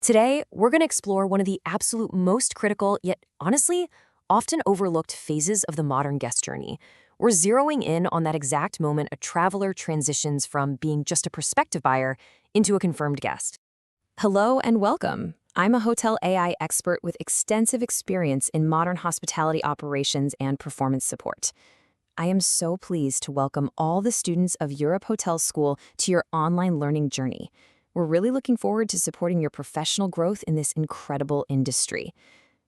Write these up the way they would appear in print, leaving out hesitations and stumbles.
Today, we're going to explore one of the absolute most critical, yet honestly, often overlooked phases of the modern guest journey. We're zeroing in on that exact moment a traveler transitions from being just a prospective buyer into a confirmed guest. Hello and welcome. I'm a hotel AI expert with extensive experience in modern hospitality operations and performance support. I am so pleased to welcome all the students of Europe Hotel School to your online learning journey. We're really looking forward to supporting your professional growth in this incredible industry.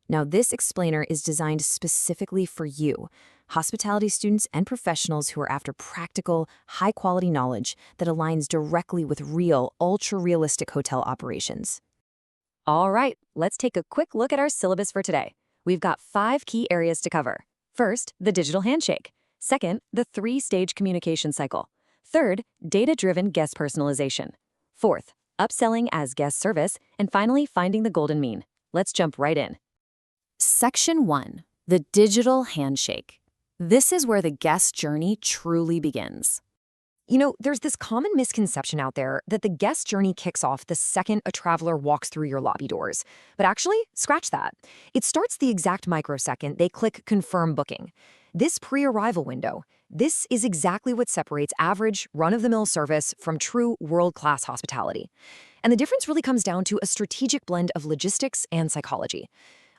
Now, this explainer is designed specifically for you, hospitality students and professionals who are after practical, high-quality knowledge that aligns directly with real, ultra-realistic hotel operations. All right, let's take a quick look at our syllabus for today. We've got 5 key areas to cover. First, the digital handshake. Second, the 3-stage communication cycle. Third, data-driven guest personalization. Fourth, upselling as guest service. And finally, finding the golden mean. Let's jump right in. Section 1, the digital handshake. This is where the guest journey truly begins. There's this common misconception out there that the guest journey kicks off the second a traveler walks through your lobby doors. But actually, scratch that. It starts the exact microsecond they click Confirm Booking. This pre-arrival window, this is exactly what separates average, run-of-the-mill service from true world-class hospitality. And the difference really comes down to a strategic blend of logistics and psychology.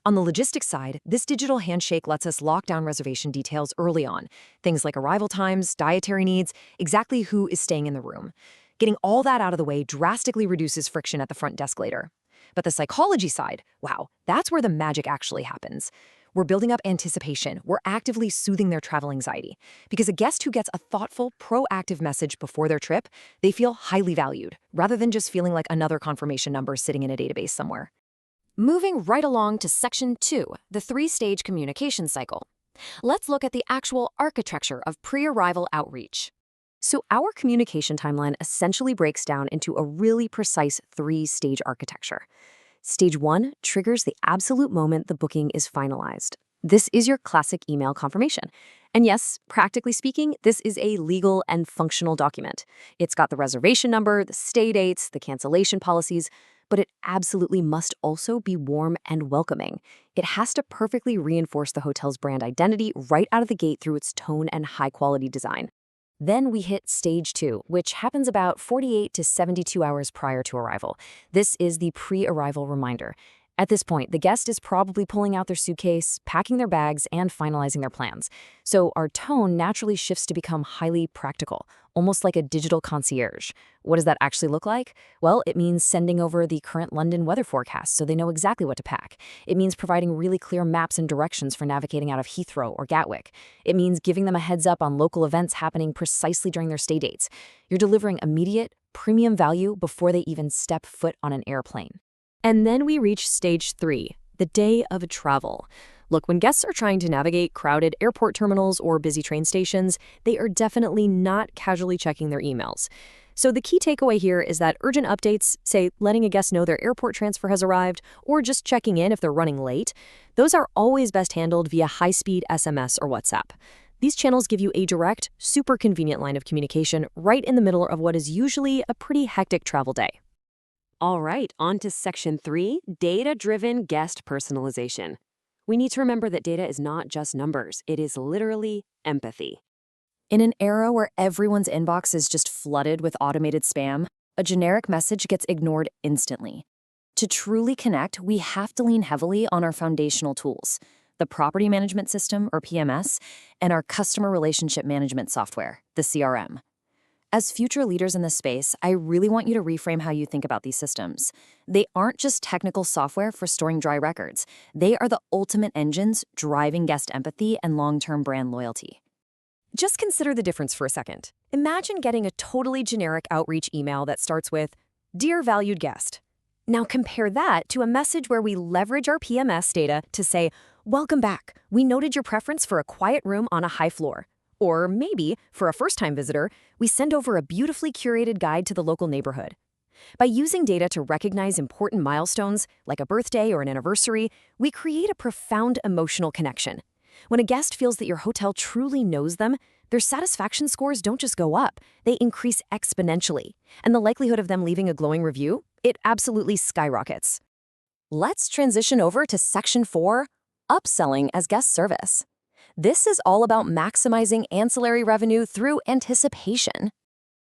On the logistics side, this digital handshake lets us lock down reservation details early on. Things like arrival times, dietary needs, exactly who is staying in the room. Getting all that out of the way drastically reduces friction at the front desk later. But the psychology side, wow, that's where the magic actually happens. We're building up anticipation. We're actively soothing their travel anxiety. Because a guest who gets a thoughtful, proactive message before their trip, they feel highly valued, rather than just feeling like another confirmation number sitting in a database somewhere. Moving right along to Section 2, the 3-stage communication cycle. Let's look at the actual architecture of pre-arrival outreach. So our communication timeline essentially breaks down into a really precise 3-stage architecture. Stage 1 triggers the absolute moment the booking is finalized. This is your classic email confirmation. And yes, practically speaking, this is a legal and functional document. It's got the reservation number, the stay dates, the cancellation policies, but it absolutely must also be warm and welcoming. It has to perfectly reinforce the hotel's brand identity right out of the gate through its tone and high-quality design. Then we hit Stage 2, which happens about 48 to 72 hours prior to arrival. This is the pre-arrival reminder. At this point, the guest is probably pulling out their suitcase, packing their bags, and finalizing their plans. So our tone naturally shifts to become highly practical, almost like a digital concierge. What does that actually look like? Well, it means sending over the current London weather forecast so they know exactly what to pack. It means providing really clear maps and directions for navigating out of Heathrow or Gatwick. It means giving them a heads up on local events happening precisely during their stay dates. You're delivering immediate, premium value before they even step foot on an airplane. And then we reach Stage 3, the day of travel. Look, when guests are trying to navigate crowded airport terminals or busy train stations, they are definitely not casually checking their emails. So the key takeaway here is that urgent updates, say letting a guest know their airport transfer has arrived, or just checking in if they're running late, those are always best handled via high-speed SMS or WhatsApp. These channels give you a direct, super convenient line of communication right in the middle of what is usually a pretty hectic travel day. All right, on to Section 3, data-driven guest personalization. We need to remember that data is not just numbers, it is literally empathy. In an era where everyone's inbox is just flooded with automated spam, a generic message gets ignored instantly. To truly connect, we have to lean heavily on our foundational tools, the Property Management System, or PMS, and our Customer Relationship Management Software, the CRM. As future leaders in this space, I really want you to reframe how you think about these systems. They aren't just technical software for storing dry records. They are the ultimate engines driving guest empathy and long-term brand loyalty. Just consider the difference for a second. Imagine getting a totally generic outreach email that starts with, "Dear valued guest." Now compare that to a message where we leverage our PMS data to say, "Welcome back. We noted your preference for a quiet room on a high floor." Or maybe, for a first-time visitor, we send over a beautifully curated guide to the local neighborhood. By using data to recognize important milestones, like a birthday or an anniversary, we create a profound emotional connection. When a guest feels that your hotel truly knows them, their satisfaction scores don't just go up, they increase exponentially. And the likelihood of them leaving a glowing review, it absolutely skyrockets. Let's transition over to Section 4, Upselling as Guest Service. This is all about maximizing ancillary revenue through anticipation.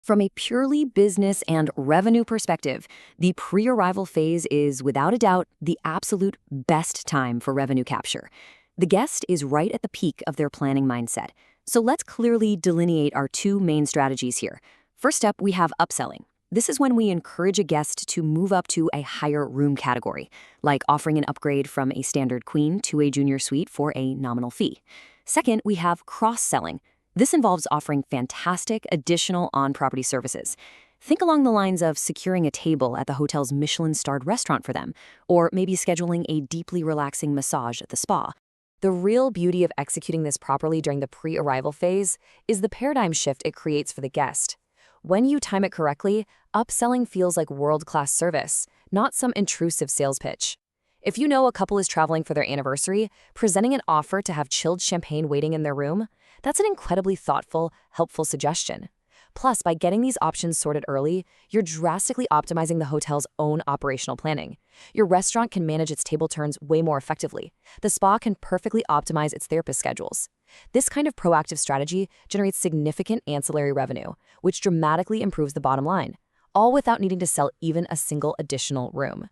From a purely business and revenue perspective, the pre-arrival phase is, without a doubt, the absolute best time for revenue capture. The guest is right at the peak of their planning mindset. So let's clearly delineate our two main strategies here. First up, we have upselling. This is when we encourage a guest to move up to a higher room category, like offering an upgrade from a standard queen to a junior suite for a nominal fee. Second, we have cross-selling. This involves offering fantastic additional on-property services. Think along the lines of securing a table at the hotel's Michelin-starred restaurant for them, or maybe scheduling a deeply relaxing massage at the spa. The real beauty of executing this properly during the pre-arrival phase is the paradigm shift it creates for the guest. When you time it correctly, upselling feels like world-class service, not some intrusive sales pitch. If you know a couple is traveling for their anniversary, presenting an offer to have chilled champagne waiting in their room, that's an incredibly thoughtful, helpful suggestion. Plus, by getting these options sorted early, you're drastically optimizing the hotel's own operational planning. Your restaurant can manage its table turns way more effectively. The spa can perfectly optimize its therapist schedules. This kind of proactive strategy generates significant ancillary revenue, which dramatically improves the bottom line, all without needing to sell even a single additional room.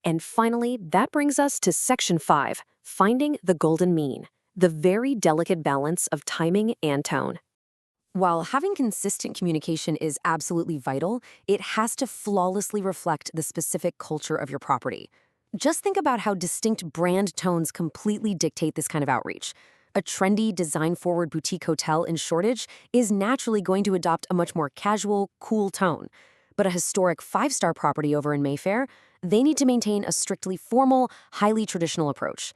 And finally, that brings us to Section 5, Finding the Golden Mean, the very delicate balance of timing and tone. While having consistent communication is absolutely vital, it has to flawlessly reflect the specific culture of your property. Just think about how distinct brand tones completely dictate this kind of outreach. A trendy, design-forward boutique hotel in Shoreditch is naturally going to adopt a much more casual, cool tone. But a historic five-star property over in Mayfair, they need to maintain a strictly formal, highly traditional approach.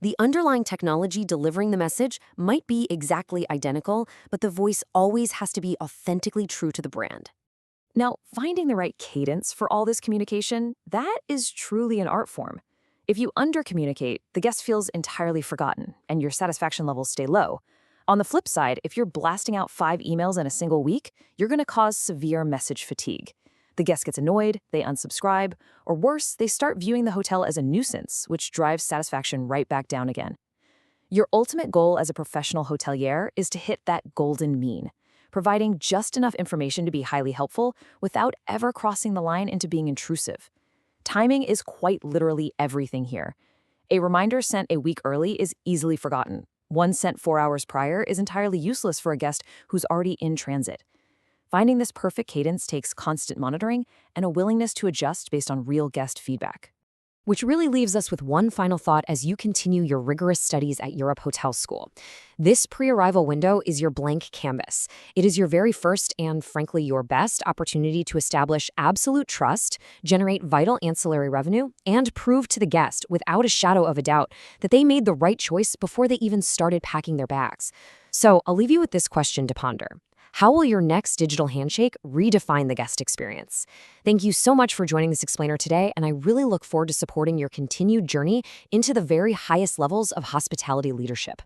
The underlying technology delivering the message might be exactly identical, but the voice always has to be authentically true to the brand. Now, finding the right cadence for all this communication, that is truly an art form. If you under-communicate, the guest feels entirely forgotten, and your satisfaction levels stay low. On the flip side, if you're blasting out 5 emails in a single week, you're going to cause severe message fatigue. The guest gets annoyed, they unsubscribe, or worse, they start viewing the hotel as a nuisance, which drives satisfaction right back down again. Your ultimate goal as a professional hotelier is to hit that golden mean, providing just enough information to be highly helpful without ever crossing the line into being intrusive. Timing is quite literally everything here. A reminder sent a week early is easily forgotten. One sent 4 hours prior is entirely useless for a guest who's already in transit. Finding this perfect cadence takes constant monitoring and a willingness to adjust based on real guest feedback. Which really leaves us with one final thought as you continue your rigorous studies at Europe Hotel School. This pre-arrival window is your blank canvas. It is your very first and, frankly, your best opportunity to establish absolute trust, generate vital ancillary revenue, and prove to the guest, without a shadow of a doubt, that they made the right choice before they even started packing their bags. So I'll leave you with this question to ponder. How will your next digital handshake redefine the guest experience? Thank you so much for joining this explainer today, and I really look forward to supporting your continued journey into the very highest levels of hospitality leadership.